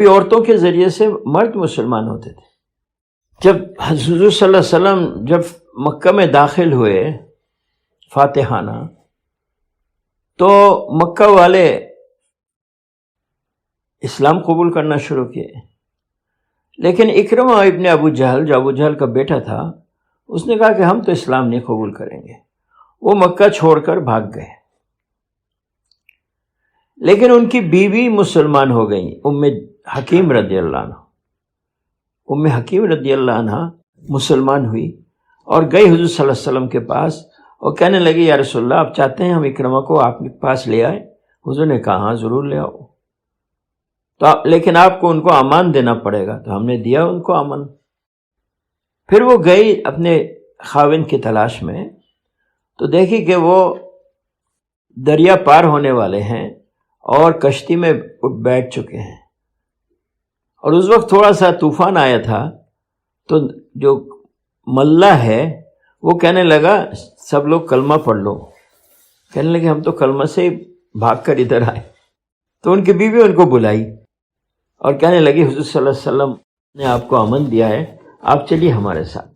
عورتوں کے ذریعے سے مرد مسلمان ہوتے تھے۔ جب حضور صلی اللہ علیہ وسلم جب مکہ میں داخل ہوئے فاتحانہ، تو مکہ والے اسلام قبول کرنا شروع کیے، لیکن اکرمہ ابن ابو جہل، جو ابو جہل کا بیٹا تھا، اس نے کہا کہ ہم تو اسلام نہیں قبول کریں گے۔ وہ مکہ چھوڑ کر بھاگ گئے، لیکن ان کی بیوی مسلمان ہو گئی، ام حکیم رضی اللہ عنہ۔ ام حکیم رضی اللہ عنہ مسلمان ہوئی اور گئی حضور صلی اللہ علیہ وسلم کے پاس اور کہنے لگی یا رسول اللہ، آپ چاہتے ہیں ہم اکرمہ کو آپ کے پاس لے آئے؟ حضور نے کہا ہاں ضرور لے آؤ، تو لیکن آپ کو ان کو امان دینا پڑے گا۔ تو ہم نے دیا ان کو امان۔ پھر وہ گئی اپنے خاوند کی تلاش میں، تو دیکھی کہ وہ دریا پار ہونے والے ہیں اور کشتی میں بیٹھ چکے ہیں، اور اس وقت تھوڑا سا طوفان آیا تھا، تو جو ملا ہے وہ کہنے لگا سب لوگ کلمہ پڑھ لو۔ کہنے لگے ہم تو کلمہ سے بھاگ کر ادھر آئے۔ تو ان کی بیوی ان کو بلائی اور کہنے لگی حضور صلی اللہ علیہ وسلم نے آپ کو امن دیا ہے، آپ چلیے ہمارے ساتھ۔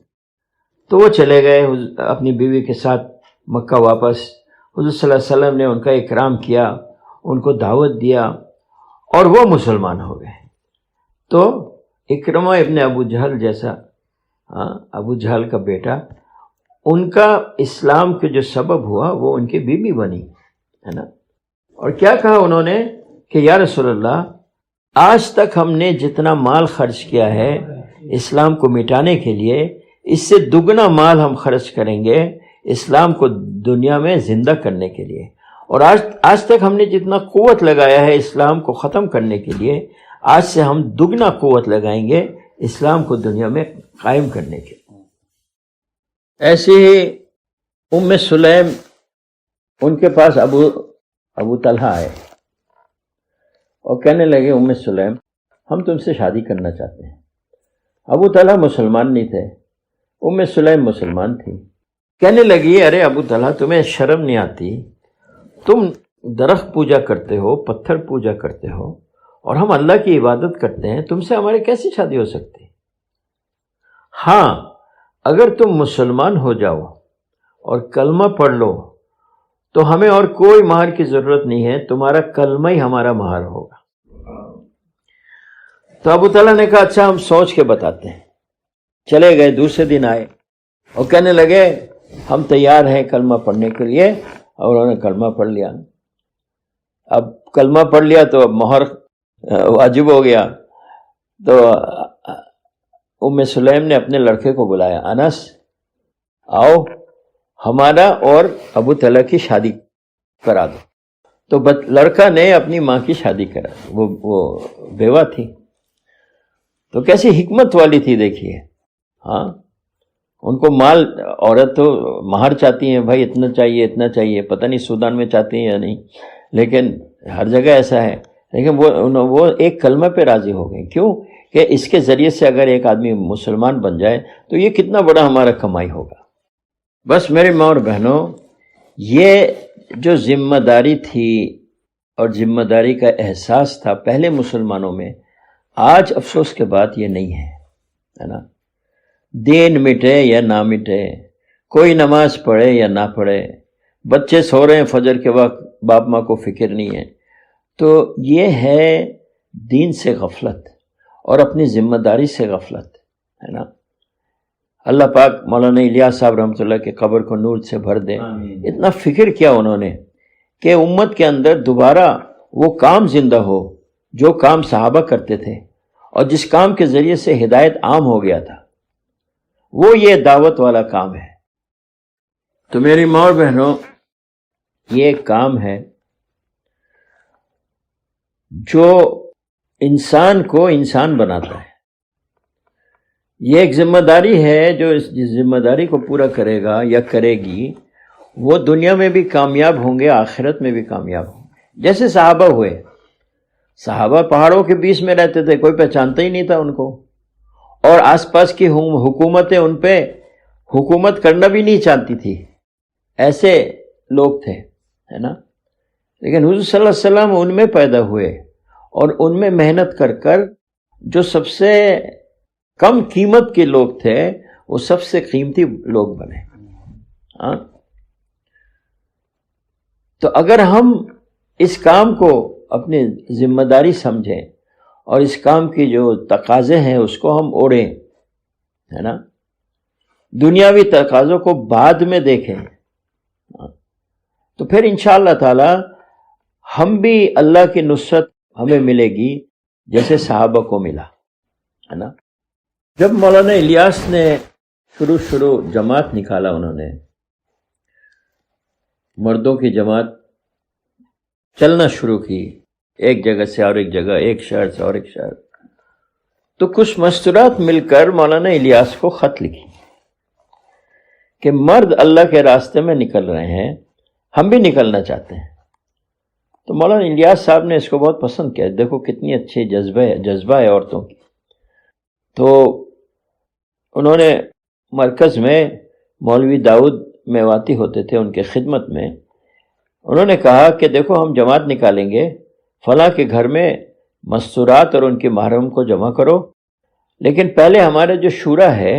تو وہ چلے گئے اپنی بیوی کے ساتھ مکہ واپس۔ حضور صلی اللہ علیہ وسلم نے ان کا اکرام کیا، ان کو دعوت دیا اور وہ مسلمان ہو گئے۔ تو اکرمہ ابن ابو جہل جیسا، ابو جہل کا بیٹا، ان کا اسلام کے جو سبب ہوا وہ ان کی بیوی بنی، ہے نا۔ اور کیا کہا انہوں نے کہ یا رسول اللہ، آج تک ہم نے جتنا مال خرچ کیا ہے اسلام کو مٹانے کے لیے، اس سے دگنا مال ہم خرچ کریں گے اسلام کو دنیا میں زندہ کرنے کے لیے، اور آج تک ہم نے جتنا قوت لگایا ہے اسلام کو ختم کرنے کے لیے، آج سے ہم دگنا قوت لگائیں گے اسلام کو دنیا میں قائم کرنے کے لیے۔ ایسے ہی ام سلیم، ان کے پاس ابو طلحہ آئے اور کہنے لگے ام سلیم ہم تم سے شادی کرنا چاہتے ہیں۔ ابو طلحہ مسلمان نہیں تھے، ام سلیم مسلمان تھی۔ کہنے لگی ارے ابو طلحہ تمہیں شرم نہیں آتی؟ تم درخت پوجا کرتے ہو، پتھر پوجا کرتے ہو، اور ہم اللہ کی عبادت کرتے ہیں، تم سے ہماری کیسی شادی ہو سکتی؟ ہاں اگر تم مسلمان ہو جاؤ اور کلمہ پڑھ لو تو ہمیں اور کوئی مہر کی ضرورت نہیں ہے، تمہارا کلمہ ہی ہمارا مہر ہوگا۔ تو ابو طلحہ نے کہا اچھا ہم سوچ کے بتاتے ہیں۔ چلے گئے، دوسرے دن آئے اور کہنے لگے ہم تیار ہیں کلمہ پڑھنے کے لیے، اور انہوں نے کلمہ پڑھ لیا۔ اب کلمہ پڑھ لیا تو اب مہر واجب ہو گیا۔ تو ام سلیم نے اپنے لڑکے کو بلایا، انس آؤ ہمارا اور ابو طلحہ کی شادی کرا دو۔ تو لڑکا نے اپنی ماں کی شادی کرا، وہ بیوہ تھی۔ تو کیسی حکمت والی تھی دیکھیے، ہاں ان کو مال، عورت تو مہر چاہتی ہیں، بھائی اتنا چاہیے اتنا چاہیے، پتہ نہیں سودان میں چاہتی ہیں یا نہیں، لیکن ہر جگہ ایسا ہے۔ لیکن وہ ایک کلمہ پہ راضی ہو گئے، کیوں کہ اس کے ذریعے سے اگر ایک آدمی مسلمان بن جائے تو یہ کتنا بڑا ہمارا کمائی ہوگا۔ بس میرے ماں اور بہنوں، یہ جو ذمہ داری تھی اور ذمہ داری کا احساس تھا پہلے مسلمانوں میں، آج افسوس کے بعد یہ نہیں ہے نا۔ دین مٹے یا نہ مٹے، کوئی نماز پڑھے یا نہ پڑھے، بچے سو رہے ہیں فجر کے وقت، باپ ماں کو فکر نہیں ہے، تو یہ ہے دین سے غفلت اور اپنی ذمہ داری سے غفلت، ہے نا۔ اللہ پاک مولانا الیاس صاحب رحمۃ اللہ کے قبر کو نور سے بھر دے۔ اتنا فکر کیا انہوں نے کہ امت کے اندر دوبارہ وہ کام زندہ ہو جو کام صحابہ کرتے تھے، اور جس کام کے ذریعے سے ہدایت عام ہو گیا تھا، وہ یہ دعوت والا کام ہے۔ تو میری ماں اور بہنوں، یہ ایک کام ہے جو انسان کو انسان بناتا ہے۔ یہ ایک ذمہ داری ہے، جو اس ذمہ داری کو پورا کرے گا یا کرے گی وہ دنیا میں بھی کامیاب ہوں گے، آخرت میں بھی کامیاب ہوں گے۔ جیسے صحابہ ہوئے، صحابہ پہاڑوں کے بیچ میں رہتے تھے، کوئی پہچانتا ہی نہیں تھا ان کو، اور آس پاس کی حکومتیں ان پہ حکومت کرنا بھی نہیں چاہتی تھی، ایسے لوگ تھے، ہے نا۔ لیکن حضور صلی اللہ علیہ وسلم ان میں پیدا ہوئے اور ان میں محنت کر کر جو سب سے کم قیمت کے لوگ تھے وہ سب سے قیمتی لوگ بنے. ہاں تو اگر ہم اس کام کو اپنی ذمہ داری سمجھیں اور اس کام کی جو تقاضے ہیں اس کو ہم اوڑھیں، ہے نا، دنیاوی تقاضوں کو بعد میں دیکھیں، تو پھر انشاءاللہ تعالی ہم بھی اللہ کی نصرت ہمیں ملے گی جیسے صحابہ کو ملا، ہے نا. جب مولانا الیاس نے شروع جماعت نکالا، انہوں نے مردوں کی جماعت چلنا شروع کی، ایک جگہ سے اور ایک جگہ، ایک شہر سے اور ایک شہر، تو کچھ مستورات مل کر مولانا الیاس کو خط لکھی کہ مرد اللہ کے راستے میں نکل رہے ہیں، ہم بھی نکلنا چاہتے ہیں. تو مولانا الیاس صاحب نے اس کو بہت پسند کیا. دیکھو کتنی اچھی جذبہ ہے عورتوں کی. تو انہوں نے مرکز میں مولوی داؤد میواتی ہوتے تھے، ان کے خدمت میں انہوں نے کہا کہ دیکھو ہم جماعت نکالیں گے، فلاں کے گھر میں مستورات اور ان کے محرم کو جمع کرو، لیکن پہلے ہمارے جو شورا ہے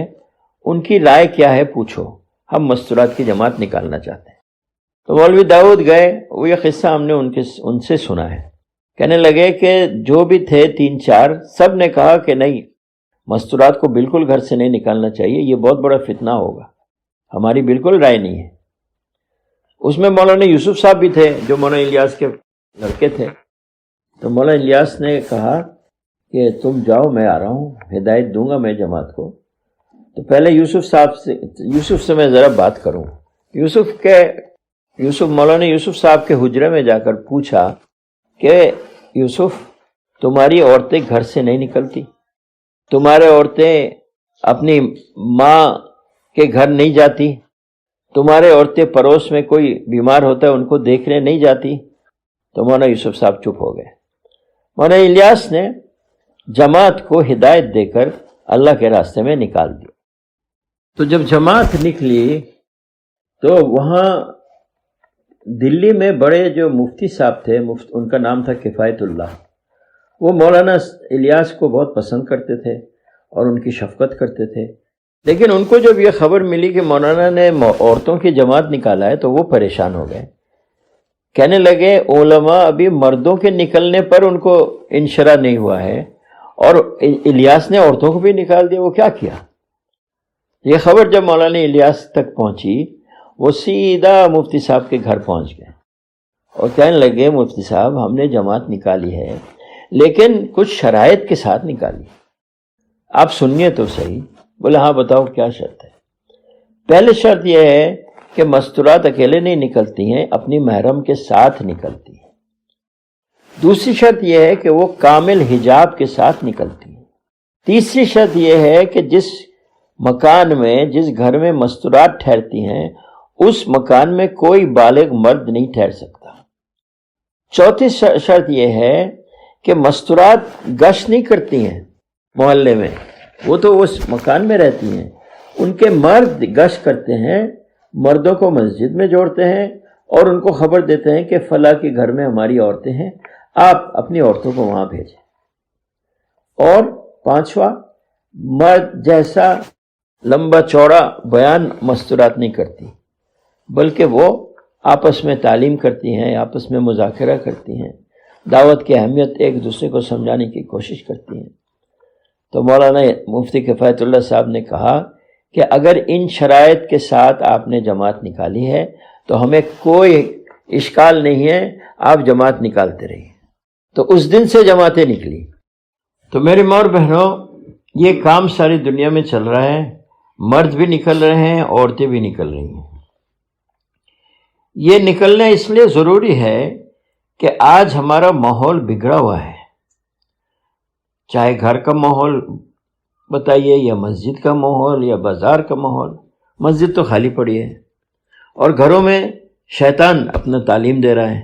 ان کی رائے کیا ہے پوچھو، ہم مستورات کی جماعت نکالنا چاہتے ہیں. تو مولوی داؤد گئے، وہ یہ قصہ ہم نے ان سے سنا ہے. کہنے لگے کہ جو بھی تھے 3-4 سب نے کہا کہ نہیں، مستورات کو بالکل گھر سے نہیں نکالنا چاہیے، یہ بہت بڑا فتنہ ہوگا، ہماری بالکل رائے نہیں ہے. اس میں مولانا یوسف صاحب بھی تھے جو مولانا الیاس کے لڑکے تھے. تو مولانا الیاس نے کہا کہ تم جاؤ، میں آ رہا ہوں، ہدایت دوں گا میں جماعت کو. تو پہلے یوسف سے میں ذرا بات کروں. مولانا یوسف صاحب کے حجرے میں جا کر پوچھا کہ یوسف، تمہاری عورتیں گھر سے نہیں نکلتی، تمہارے عورتیں اپنی ماں کے گھر نہیں جاتی، تمہارے عورتیں پڑوس میں کوئی بیمار ہوتا ہے ان کو دیکھنے نہیں جاتی. تو مولانا یوسف صاحب چپ ہو گئے. مولانا الیاس نے جماعت کو ہدایت دے کر اللہ کے راستے میں نکال دیا. تو جب جماعت نکلی تو وہاں دلی میں بڑے جو مفتی صاحب تھے، ان کا نام تھا کفایت اللہ، وہ مولانا الیاس کو بہت پسند کرتے تھے اور ان کی شفقت کرتے تھے. لیکن ان کو جب یہ خبر ملی کہ مولانا نے عورتوں کی جماعت نکالا ہے تو وہ پریشان ہو گئے. کہنے لگے علماء ابھی مردوں کے نکلنے پر ان کو انشرح نہیں ہوا ہے اور الیاس نے عورتوں کو بھی نکال دیا، وہ کیا کیا؟ یہ خبر جب مولانا الیاس تک پہنچی، وہ سیدھا مفتی صاحب کے گھر پہنچ گئے اور کہنے لگے مفتی صاحب ہم نے جماعت نکالی ہے لیکن کچھ شرائط کے ساتھ نکالی، آپ سنیے تو صحیح. بولے ہاں بتاؤ کیا شرط ہے؟ پہلی شرط یہ ہے کہ مستورات اکیلے نہیں نکلتی ہیں، اپنی محرم کے ساتھ نکلتی ہیں. دوسری شرط یہ ہے کہ وہ کامل حجاب کے ساتھ نکلتی ہیں. تیسری شرط یہ ہے کہ جس مکان میں، جس گھر میں مستورات ٹھہرتی ہیں اس مکان میں کوئی بالغ مرد نہیں ٹھہر سکتا. چوتھی شرط یہ ہے کہ مستورات گشت نہیں کرتی ہیں محلے میں، وہ تو اس مکان میں رہتی ہیں، ان کے مرد گشت کرتے ہیں، مردوں کو مسجد میں جوڑتے ہیں اور ان کو خبر دیتے ہیں کہ فلاں کے گھر میں ہماری عورتیں ہیں، آپ اپنی عورتوں کو وہاں بھیجیں. اور پانچواں، مرد جیسا لمبا چوڑا بیان مستورات نہیں کرتی، بلکہ وہ آپس میں تعلیم کرتی ہیں، آپس میں مذاکرہ کرتی ہیں، دعوت کی اہمیت ایک دوسرے کو سمجھانے کی کوشش کرتی ہیں. تو مولانا مفتی کفایت اللہ صاحب نے کہا کہ اگر ان شرائط کے ساتھ آپ نے جماعت نکالی ہے تو ہمیں کوئی اشکال نہیں ہے، آپ جماعت نکالتے رہیے. تو اس دن سے جماعتیں نکلی. تو میرے ماں اور بہنوں، یہ کام ساری دنیا میں چل رہا ہے، مرد بھی نکل رہے ہیں، عورتیں بھی نکل رہی ہیں. یہ نکلنا اس لیے ضروری ہے کہ آج ہمارا ماحول بگڑا ہوا ہے، چاہے گھر کا ماحول بتائیے یا مسجد کا ماحول یا بازار کا ماحول. مسجد تو خالی پڑی ہے اور گھروں میں شیطان اپنا تعلیم دے رہا ہے.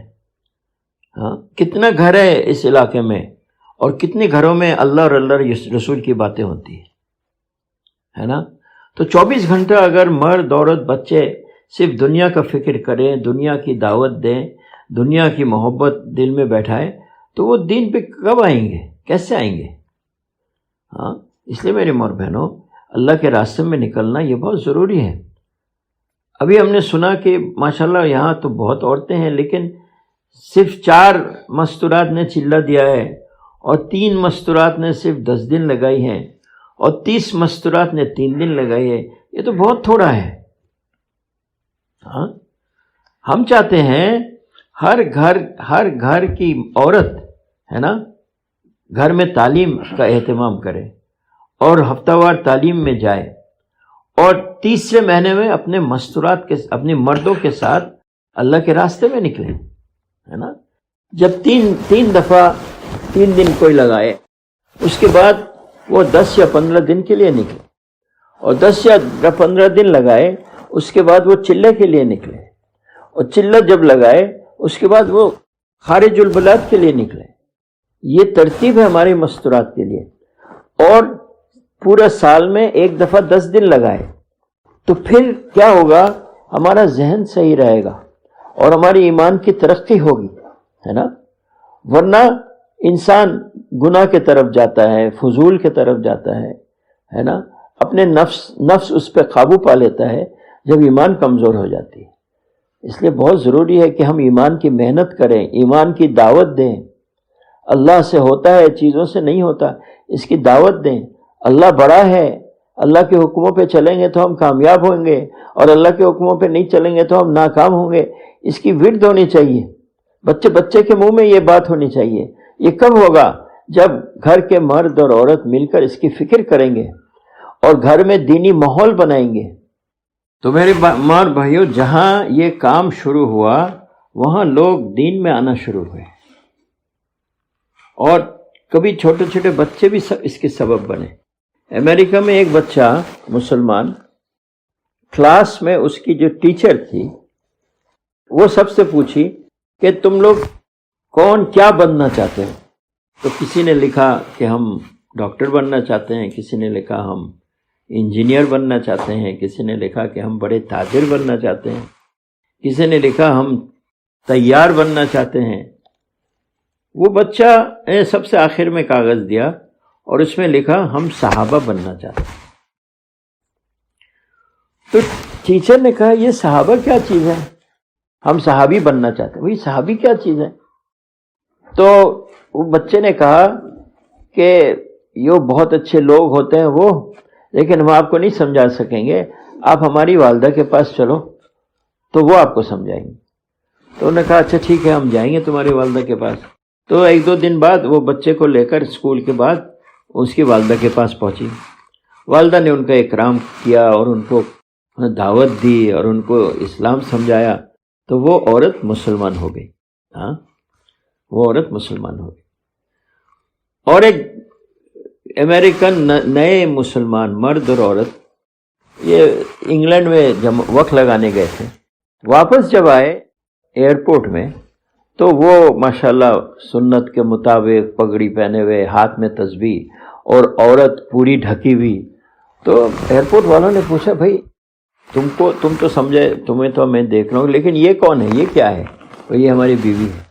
ہاں، کتنا گھر ہے اس علاقے میں اور کتنے گھروں میں اللہ اور اللہ رسول کی باتیں ہوتی ہے نا. تو 24 گھنٹہ اگر مرد عورت بچے صرف دنیا کا فکر کریں، دنیا کی دعوت دیں، دنیا کی محبت دل میں بیٹھائیں، تو وہ دین پہ کب آئیں گے، کیسے آئیں گے؟ ہاں، اس لیے میرے مور بہنوں، اللہ کے راستے میں نکلنا یہ بہت ضروری ہے۔ ابھی ہم نے سنا کہ ماشاءاللہ یہاں تو بہت عورتیں ہیں، لیکن صرف 4 مستورات نے چلہ دیا ہے، اور 3 مستورات نے صرف 10 دن لگائی ہیں، اور 30 مستورات نے 3 دن لگائی ہے۔ یہ تو بہت تھوڑا ہے۔ ہاں، ہم چاہتے ہیں ہر گھر کی عورت ہے نا، گھر میں تعلیم کا اہتمام کرے اور ہفتہ وار تعلیم میں جائے، اور تیسرے مہینے میں اپنے مستورات کے اپنے مردوں کے ساتھ اللہ کے راستے میں نکلے، ہے نا۔ جب تین دفعہ 3 دن کوئی لگائے، اس کے بعد وہ 10 یا 15 دن کے لیے نکلے، اور 10 یا 15 دن لگائے، اس کے بعد وہ چلے کے لیے نکلے، اور چلہ جب لگائے اس کے بعد وہ خارج البلاد کے لیے نکلے۔ یہ ترتیب ہے ہمارے مستورات کے لیے، اور پورا سال میں ایک دفعہ 10 دن لگائے، تو پھر کیا ہوگا؟ ہمارا ذہن صحیح رہے گا اور ہماری ایمان کی ترقی ہوگی، ہے نا۔ ورنہ انسان گناہ کے طرف جاتا ہے، فضول کے طرف جاتا ہے نا، اپنے نفس اس پہ قابو پا لیتا ہے جب ایمان کمزور ہو جاتی ہے۔ اس لیے بہت ضروری ہے کہ ہم ایمان کی محنت کریں، ایمان کی دعوت دیں۔ اللہ سے ہوتا ہے، چیزوں سے نہیں ہوتا، اس کی دعوت دیں۔ اللہ بڑا ہے، اللہ کے حکموں پہ چلیں گے تو ہم کامیاب ہوں گے، اور اللہ کے حکموں پہ نہیں چلیں گے تو ہم ناکام ہوں گے۔ اس کی ورد ہونی چاہیے، بچے کے منہ میں یہ بات ہونی چاہیے۔ یہ کب ہوگا؟ جب گھر کے مرد اور عورت مل کر اس کی فکر کریں گے اور گھر میں دینی ماحول بنائیں گے۔ تو میرے ماں اور بھائیوں، جہاں یہ کام شروع ہوا وہاں لوگ دین میں آنا شروع ہوئے، اور کبھی چھوٹے چھوٹے بچے بھی اس کے سبب بنے۔ امریکہ میں ایک بچہ مسلمان، کلاس میں اس کی جو ٹیچر تھی وہ سب سے پوچھی کہ تم لوگ کون کیا بننا چاہتے ہو؟ تو کسی نے لکھا کہ ہم ڈاکٹر بننا چاہتے ہیں، کسی نے لکھا ہم انجینئر بننا چاہتے ہیں، کسی نے لکھا کہ ہم بڑے تاجر بننا چاہتے ہیں، کسی نے لکھا ہم طیار بننا چاہتے ہیں۔ وہ بچہ نے سب سے آخر میں کاغذ دیا اور اس میں لکھا ہم صحابہ بننا چاہتے ہیں۔ تو ٹیچر نے کہا یہ صحابہ کیا چیز ہے؟ ہم صحابی بننا چاہتے ہیں۔ وہی صحابی کیا چیز ہے؟ تو وہ بچے نے کہا کہ یہ بہت اچھے لوگ ہوتے ہیں وہ، لیکن ہم آپ کو نہیں سمجھا سکیں گے، آپ ہماری والدہ کے پاس چلو تو وہ آپ کو سمجھائیں گے۔ تو انہوں نے کہا اچھا ٹھیک ہے، ہم جائیں گے تمہاری والدہ کے پاس۔ تو 1-2 دن بعد وہ بچے کو لے کر اسکول کے بعد اس کی والدہ کے پاس پہنچی۔ والدہ نے ان کا اکرام کیا اور ان کو دعوت دی اور ان کو اسلام سمجھایا، تو وہ عورت مسلمان ہو گئی۔ ہاں، وہ عورت مسلمان ہو گئی۔ اور ایک امریکن نئے مسلمان مرد اور عورت یہ انگلینڈ میں وقت لگانے گئے تھے، واپس جب آئے ایئرپورٹ میں تو وہ ماشاءاللہ سنت کے مطابق پگڑی پہنے ہوئے، ہاتھ میں تسبیح، اور عورت پوری ڈھکی ہوئی۔ تو ایئرپورٹ والوں نے پوچھا بھائی تم تو سمجھے، تمہیں تو میں دیکھ رہا ہوں، لیکن یہ کون ہے، یہ کیا ہے؟ یہ ہماری بیوی ہے۔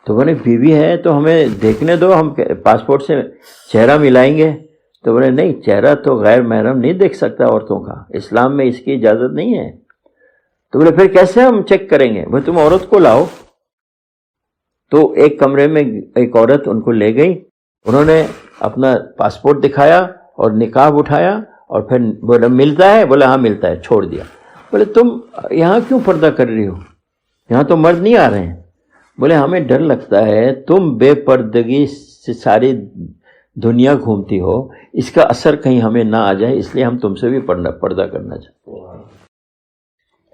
تو بولے بیوی ہے تو ہمیں دیکھنے دو، ہم پاسپورٹ سے چہرہ ملائیں گے۔ تو بولے نہیں، چہرہ تو غیر محرم نہیں دیکھ سکتا عورتوں کا، اسلام میں اس کی اجازت نہیں ہے۔ تو بولے پھر کیسے ہم چیک کریں گے؟ بھائی تم عورت کو لاؤ۔ تو ایک کمرے میں ایک عورت ان کو لے گئی، انہوں نے اپنا پاسپورٹ دکھایا اور نقاب اٹھایا، اور پھر بولا ملتا ہے؟ بولا ہاں ملتا ہے، چھوڑ دیا۔ بولے تم یہاں کیوں پردہ کر رہی ہو؟ یہاں تو مرد نہیں آ رہے ہیں۔ بولے ہمیں ڈر لگتا ہے تم بے پردگی سے ساری دنیا گھومتی ہو، اس کا اثر کہیں ہمیں نہ آ جائے، اس لیے ہم تم سے بھی پردہ کرنا چاہتے ہیں۔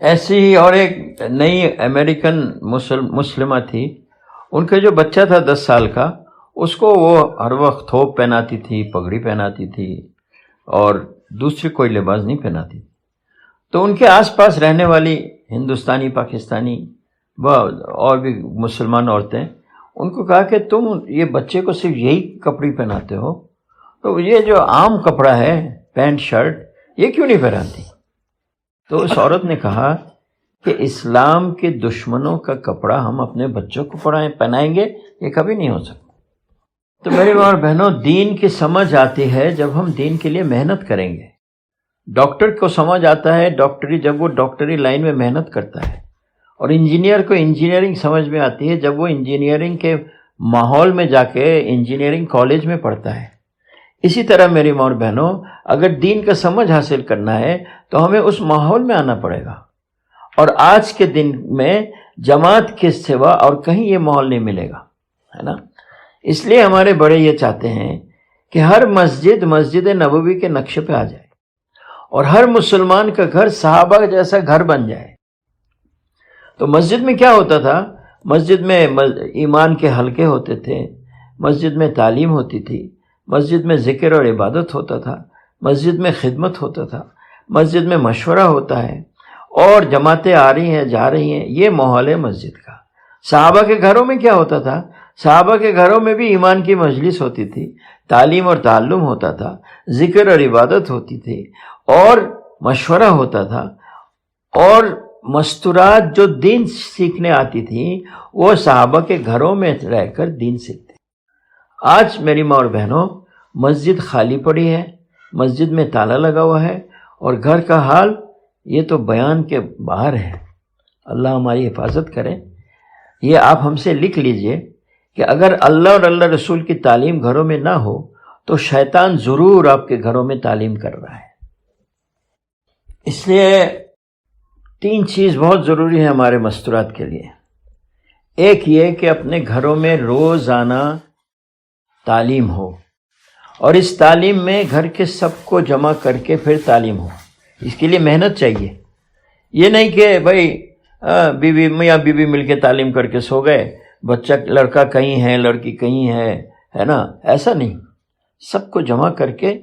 ایسی ہی اور ایک نئی امریکن مسلمہ تھی، ان کا جو بچہ تھا 10 سال کا، اس کو وہ ہر وقت تھوپ پہناتی تھی، پگڑی پہناتی تھی، اور دوسری کوئی لباس نہیں پہناتی تھی۔ تو ان کے آس پاس رہنے والی ہندوستانی، پاکستانی اور بھی مسلمان عورتیں ان کو کہا کہ تم یہ بچے کو صرف یہی کپڑے پہناتے ہو، تو یہ جو عام کپڑا ہے پینٹ شرٹ یہ کیوں نہیں پہناتی؟ تو اس عورت نے کہا کہ اسلام کے دشمنوں کا کپڑا ہم اپنے بچوں کو پہنائیں گے، یہ کبھی نہیں ہو سکتا۔ تو میرے ماں اور بہنوں، دین کی سمجھ آتی ہے جب ہم دین کے لیے محنت کریں گے. ڈاکٹر کو سمجھ آتا ہے ڈاکٹری جب وہ ڈاکٹری لائن میں محنت کرتا ہے، اور انجینئر کو انجینئرنگ سمجھ میں آتی ہے جب وہ انجینئرنگ کے ماحول میں جا کے انجینئرنگ کالج میں پڑھتا ہے. اسی طرح میری ماں اور بہنوں، اگر دین کا سمجھ حاصل کرنا ہے تو ہمیں اس ماحول میں آنا پڑے گا، اور آج کے دن میں جماعت کے سوا اور کہیں یہ ماحول نہیں ملے گا، ہے نا. اس لیے ہمارے بڑے یہ چاہتے ہیں کہ ہر مسجد مسجد نبوی کے نقشے پہ آ جائے، اور ہر مسلمان کا گھر صحابہ جیسا گھر بن جائے. تو مسجد میں کیا ہوتا تھا؟ مسجد میں ایمان کے حلقے ہوتے تھے، مسجد میں تعلیم ہوتی تھی، مسجد میں ذکر اور عبادت ہوتا تھا، مسجد میں خدمت ہوتا تھا، مسجد میں مشورہ ہوتا ہے، اور جماعتیں آ رہی ہیں جا رہی ہیں. یہ ماحول ہے مسجد کا. صحابہ کے گھروں میں کیا ہوتا تھا؟ صحابہ کے گھروں میں بھی ایمان کی مجلس ہوتی تھی، تعلیم اور تعلم ہوتا تھا، ذکر اور عبادت ہوتی تھی، اور مشورہ ہوتا تھا، اور مستورات جو دین سیکھنے آتی تھیں وہ صحابہ کے گھروں میں رہ کر دین سیکھتے. آج میری ماں اور بہنوں، مسجد خالی پڑی ہے، مسجد میں تالا لگا ہوا ہے، اور گھر کا حال یہ تو بیان کے باہر ہے. اللہ ہماری حفاظت کرے. یہ آپ ہم سے لکھ لیجئے کہ اگر اللہ اور اللہ رسول کی تعلیم گھروں میں نہ ہو تو شیطان ضرور آپ کے گھروں میں تعلیم کر رہا ہے. اس لیے 3 چیز بہت ضروری ہے ہمارے مستورات کے لیے. ایک یہ کہ اپنے گھروں میں روزانہ تعلیم ہو، اور اس تعلیم میں گھر کے سب کو جمع کر کے پھر تعلیم ہو. اس کے لیے محنت چاہیے. یہ نہیں کہ بھائی بیوی میاں بیوی مل کے تعلیم کر کے سو گئے، بچہ لڑکا کہیں ہے لڑکی کہیں ہے نا. ایسا نہیں. سب کو جمع کر کے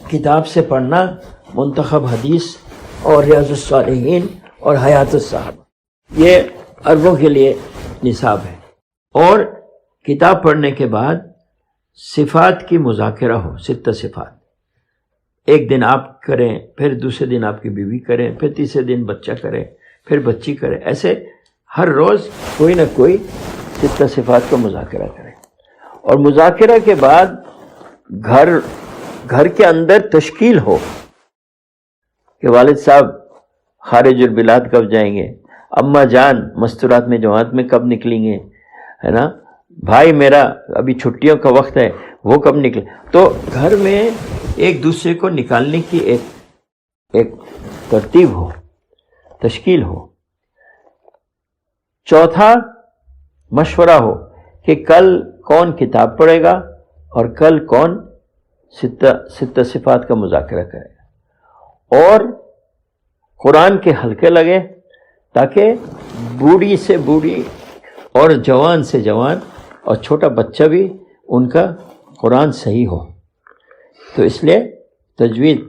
کتاب سے پڑھنا، منتخب حدیث اور ریاض الصالحین اور حیات الصحابہ، یہ عربوں کے لیے نصاب ہے. اور کتاب پڑھنے کے بعد صفات کی مذاکرہ ہو. 6 صفات. ایک دن آپ کریں، پھر دوسرے دن آپ کی بیوی کریں، پھر تیسرے دن بچہ کرے، پھر بچی کرے. ایسے ہر روز کوئی نہ کوئی 6 صفات کا مذاکرہ کرے. اور مذاکرہ کے بعد گھر کے اندر تشکیل ہو کہ والد صاحب خارج البلاد کب جائیں گے، اماں جان مستورات میں جماعت میں کب نکلیں گے، ہے نا، بھائی میرا ابھی چھٹیوں کا وقت ہے وہ کب نکلے. تو گھر میں ایک دوسرے کو نکالنے کی ایک ترتیب ہو، تشکیل ہو. چوتھا، مشورہ ہو کہ کل کون کتاب پڑھے گا اور کل کون 6 صفات کا مذاکرہ کرے گا. اور قرآن کے حلقے لگے تاکہ بوڑھی سے بوڑھی اور جوان سے جوان اور چھوٹا بچہ بھی ان کا قرآن صحیح ہو. تو اس لیے تجوید